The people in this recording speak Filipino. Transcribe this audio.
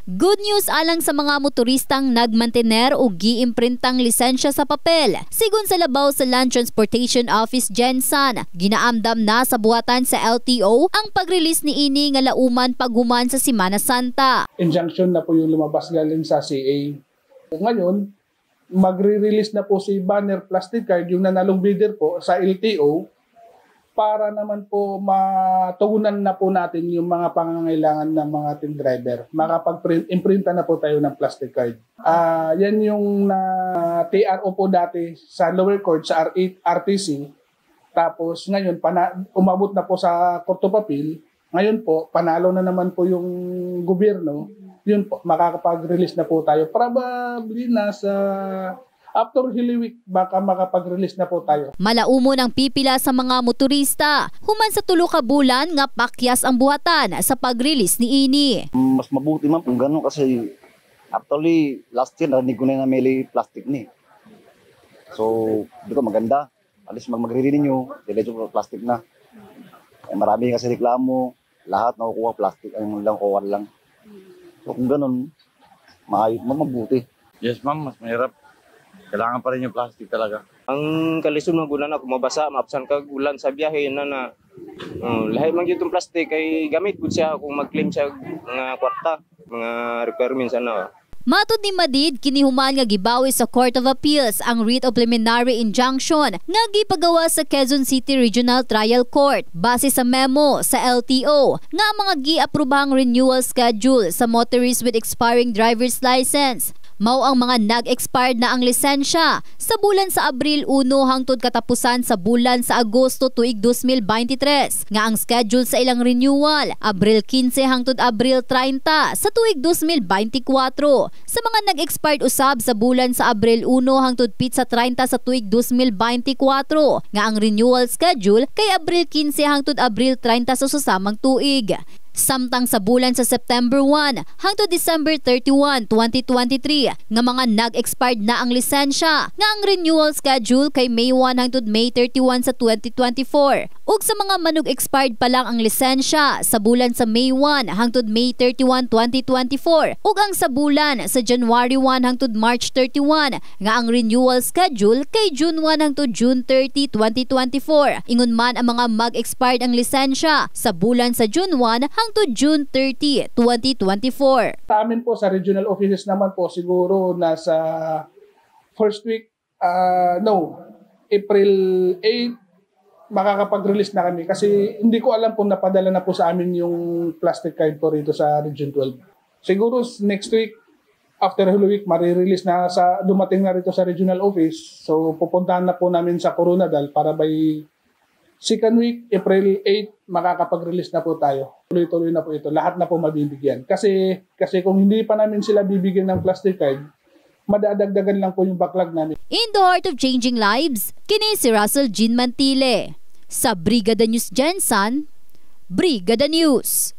Good news alang sa mga motoristang nagmantener o giimprintang lisensya sa papel. Sigun sa labaw sa Land Transportation Office Gensan, ginaamdam na sa buhatan sa LTO ang pag-release ni ini nga lauman paghuman sa Semana Santa. Injunction na po yung lumabas galing sa CA. Ngayon, magre-release na po si Banner Plastic Card, yung nanalong bidder po sa LTO, para naman po matugunan na po natin yung mga pangangailangan ng mga ating driver. Makapag-imprinta na po tayo ng plastic card. Yan yung TRO po dati sa lower court sa RTC. Tapos ngayon, umabot na po sa Court of Appeal. Ngayon po, panalo na naman po yung gobyerno. Yun po, makakapag-release na po tayo. Probably nasa after Holy Week, baka makapag-release na po tayo. Malaumo ng pipila sa mga motorista. Human sa 3 ka bulan nga pakyas ang buhatan sa pag-release ni ini. Mas mabuti man kung gano'n kasi actually last year narinig ko na may plastic ni. So, dito maganda. At least mag-renew, diretso plastic na. Marami kasi reklamo, lahat nakukuha plastic, ang lang kuha lang. So kung gano'n, mabuti. Yes ma'am, mas mahirap. Kailangan pa rin yung plastic talaga. Ang kalisod ng gulan na kumabasa, maapsan ka ulan sa biyahe na lahat man yung plastic ay gamit ko siya kung mag-claim siya mga kwarta, mga requirements Matud ni Madid, kinihuman nga gibawi sa Court of Appeals ang writ of preliminary injunction nga gipagawa sa Quezon City Regional Trial Court base sa memo sa LTO nga mga gi-aprobahang renewal schedule sa motorists with expiring driver's license. Mao ang mga nag-expired na ang lisensya sa bulan sa Abril 1 hangtod katapusan sa bulan sa Agosto tuig 2023 nga ang schedule sa ilang renewal Abril 15 hangtod Abril 30 sa tuig 2024. Sa mga nag-expired usab sa bulan sa Abril 1 hangtod pitsa 30 sa tuig 2024 nga ang renewal schedule kay Abril 15 hangtod Abril 30 sa susamang tuig. Samtang sa bulan sa September 1 hangtod December 31, 2023 nga mga nag-expired na ang lisensya nga ang renewal schedule kay May 1 hangtod May 31 sa 2024 ug sa mga manog-expired pa lang ang lisensya sa bulan sa May 1 hangtod May 31, 2024 ug ang sa bulan sa January 1 hangtod March 31 nga ang renewal schedule kay June 1 hangtod June 30, 2024. Ingon man ang mga mag-expired ang lisensya sa bulan sa June 1 hangtod June 30, 2024. Sa amin po sa regional offices naman po siguro nasa first week, April 8, makakapag-release na kami kasi hindi ko alam kung napadala na po sa amin yung plastic card po rito sa Region 12. Siguro next week, after Holy Week, marirelease na dumating na rito sa regional office. So pupuntahan na po namin sa Coronadal para by second week, April 8, makakapag-release na po tayo. Tuloy-tuloy na po ito. Lahat na po mabibigyan. Kasi kung hindi pa namin sila bibigyan ng plastic card, madadagdagan lang po yung backlog namin. In the heart of changing lives, kini si Russell Jean Mantile. Sa Brigada News Gensan, Brigada News.